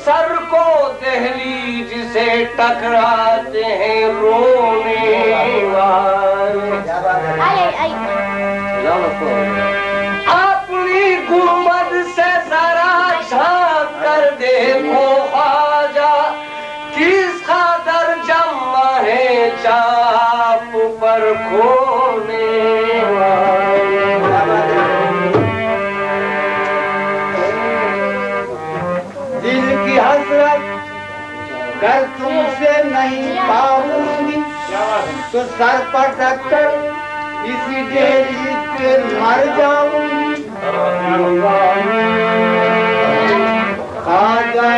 Sir को दहलीज से टकराते हैं रोने वाले। अपनी गुंबद से जरा झांक कर देखो ख्वाजा, किस कदर जमा है चाप पर खोने वाले। दिल की हसरत कर तुमसे नहीं पाऊंगी तो सर पर रखकर इसी डेरी पे मर जाऊंगी। ख्वाजा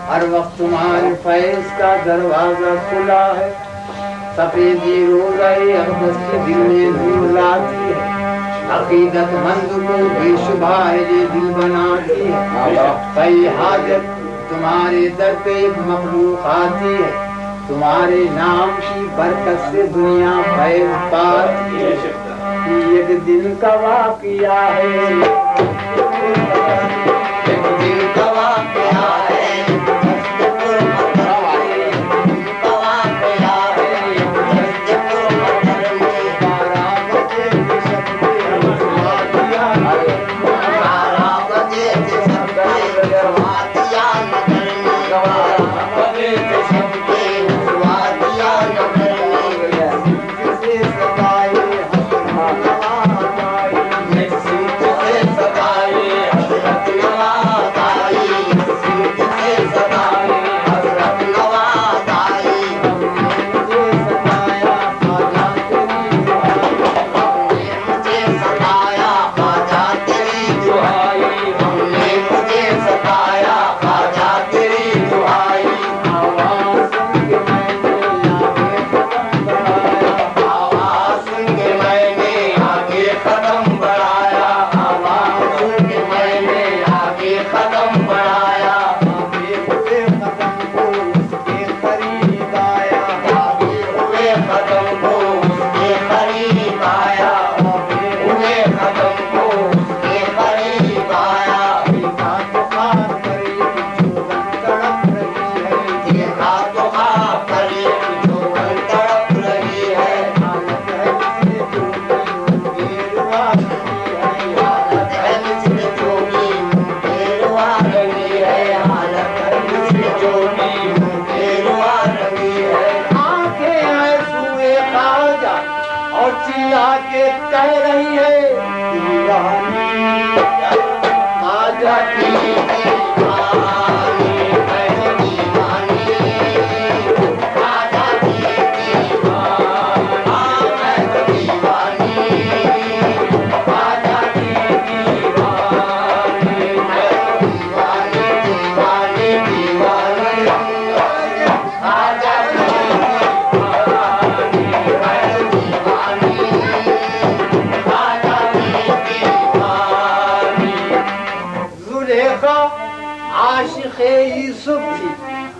हर वक्त तुम्हारे फैज का दरवाजा खुला है। सफेदी रोज़े अक़दस के दिल में नूर लाती है। अक़ीदतमंद को बेशुबा ये दिल बनाती है। कई हाजत तुम्हारे दर पे एक मखलूक आती है। तुम्हारे नाम की बरकत से दुनिया फैज पाती है। एक दिन का वाक़िया है,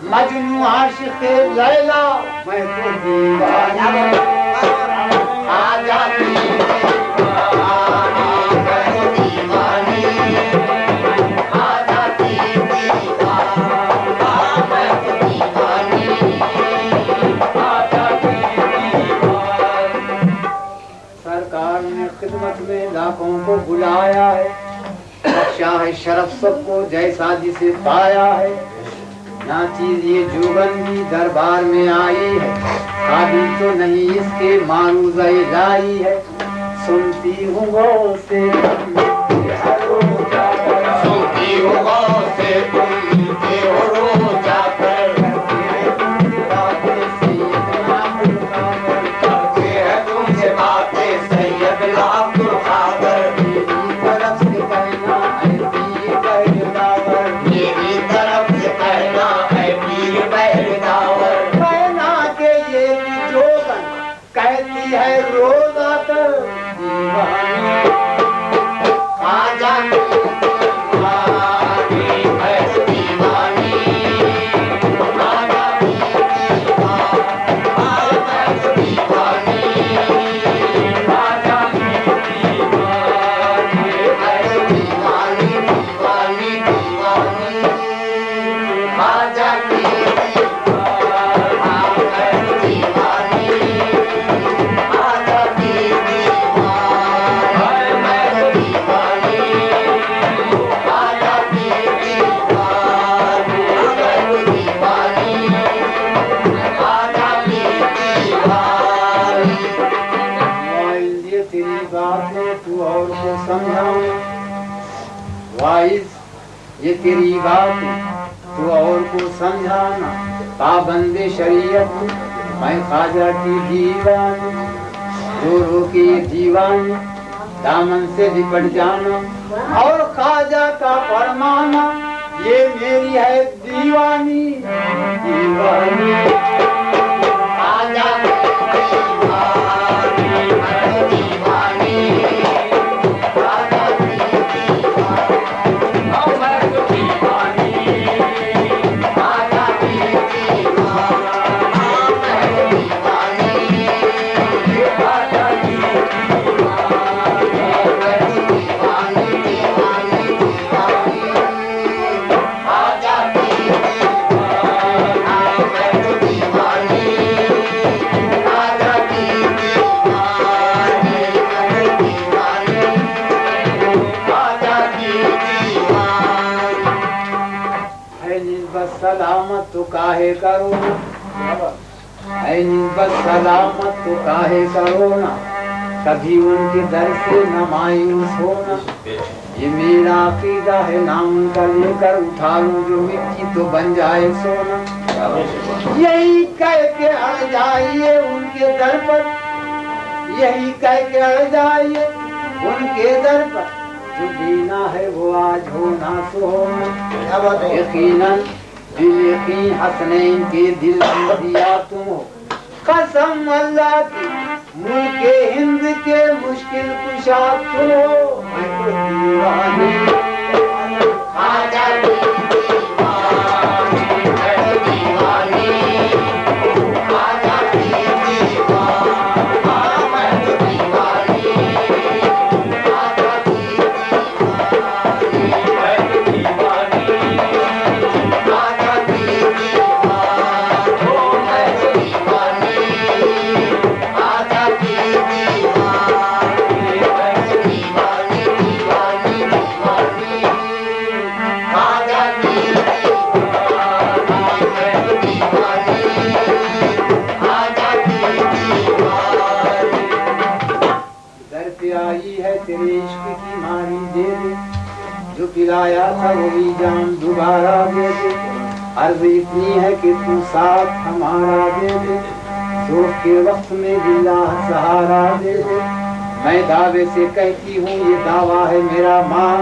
मजनू आशिक़ लैला मैं तो दीवाना सरकार ने खिदमत में लाखों को बुलाया है। बख्शा है शरफ सबको जैसा जिसे पाया है। ना चीज ये जोगन दरबार में आई है, काबिल तो नहीं इसके मारूज़ लाई है। सुनती हूँ गौ से सुनती हूँ गौ से तुम मिलते हो रोज जाकर, करते हैं तुमसे बातें सैयद अब्दुल कादर। मेरी तरफ से कहना है पीर बहरदावर, मेरी तरफ से कहना है पीर बहरदावर। कहना के ये जोगन कहती है रोज आकर दीवानी खाजा दीवानी है दीवानी, खाजा दीवानी है दीवानी, खाजा दीवानी है दीवानी, दीवानी दीवानी, खाजा दीवानी है दीवानी, खाजा दीवानी है दीवानी, खाजा दीवानी है दीवानी, खाजा दीवानी। वाइज ये तेरी बात है तू और को समझाऊं, वाइज ये तेरी बात है तू और को समझाना, पाबंदे शरीयत मैं ख्वाजा की दीवानी, रो रो के ये दीवानी दामन से लिपट जाना, और ख्वाजा का फरमाना ये मेरी है दीवानी दीवानी। खाजा दीवानी है दीवानी, खाजा दीवानी है दीवानी, खाजा दीवानी है दीवानी, खाजा दीवानी दीवानी दीवानी, खाजा है निस्बत सलामत तो काहे करो ना, है निस्बत सलामत तो काहे करो ना, कभी उनके दर से न मायूस होना, ये मेरा अकीदा है नाम उनका लेकर उठा लूं जो मिट्टी तो बन जाए सोना, यही कह के अड़ जाइए उनके दर पर, यही कह के अड़ जाइए उनके दर पर, जो देना है वो आज होना सो होना, यकीनन दिल यकीन हसनैन के दिल में दिया तुम हो, कसम अल्लाह की मुल्के हिंद के मुश्किल कुशा तुम हो, मैं तो दीवानी खाजा दीवानी है दीवानी, खाजा दीवानी है दीवानी, खाजा दीवानी है दीवानी, खाजा दीवानी है दीवानी, खाजा दीवानी है दीवानी, दीवानी दीवानी, खाजा दीवानी है दीवानी, खाजा दीवानी। दर पे आई है तेरे इश्क की मारी दे दे, जो पिलाया था वही जान दोबारा दे दे, अर्ज इतनी है कि तू साथ हमारा दे दे, शोक के वक्त में दिला सहारा दे दे, मैं दावे से कहती हूँ ये दावा है मेरा मान,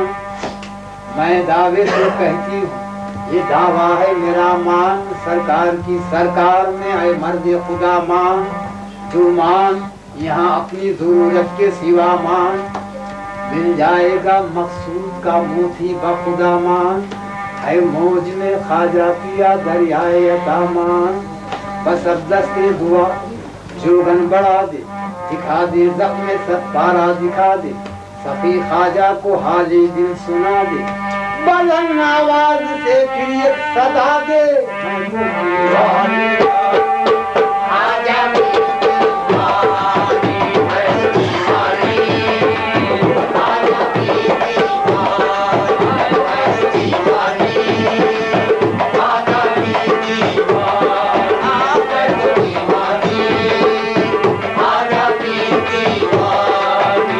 मैं दावे से कहती हूँ ये दावा है मेरा मान, सरकार की सरकार में आए मर्द खुदा मान, जो मान यहाँ अपनी जरूरत के सिवा मान, मिल जाएगा मकसूद का मोती बखुदा मान, है मौज में ख्वाजा पिया दरियाए अतामान, बस अब दस्ते दुआ जोगन बढ़ा दे, दिखा दे जख्म सत्तारा दिखा दे, सफी ख्वाजा को हाली दिल सुना दे, बुलंद आवाज से फिर एक सदा दे, मैं तो दीवानी खाजा दीवानी है दीवानी, खाजा दीवानी है दीवानी, खाजा दीवानी है दीवानी, खाजा दीवानी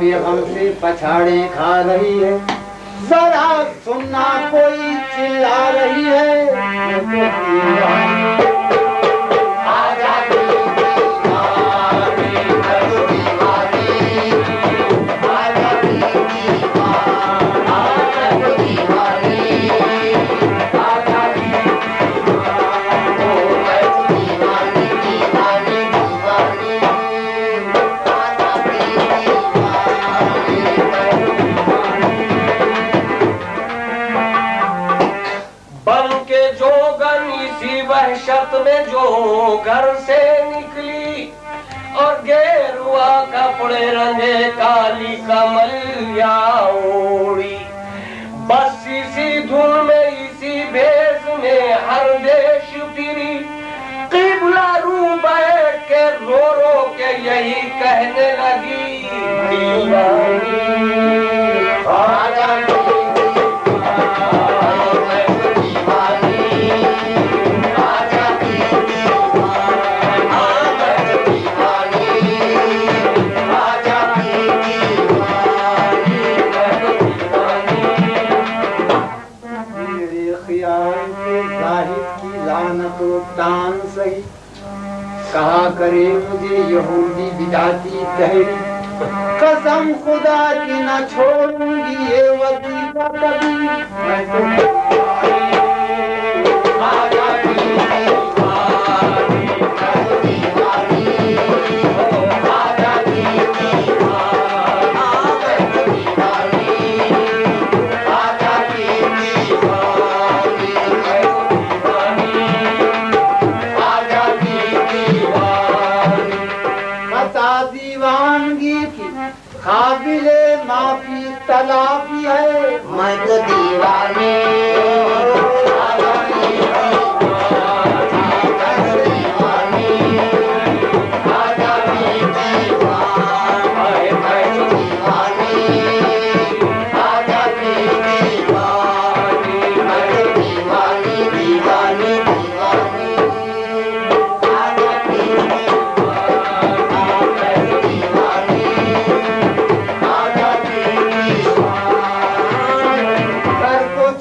तथापि अब हमसे पछाड़े खा रही है। जरा सुनना कोई चिल्ला रही है। वहशत में जो घर से निकली और गेरुआ कपड़े रंगे काली कमलिया ओढ़ी, बस इसी धुन में इसी भेष में हर देश फिरी, किबला रू बैठ के रो रो के यही कहने लगी दीवानी तान सही कहा करे मुझे यहूदी बिदाती तहरी, कसम खुदा की न छोड़ूंगी ये वजीफा कभी मैं तो। काबिले माफी तलाफी है मैं तो दीवानी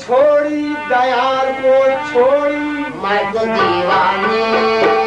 छोड़ी दयाल को छोड़ी मैं तो दीवानी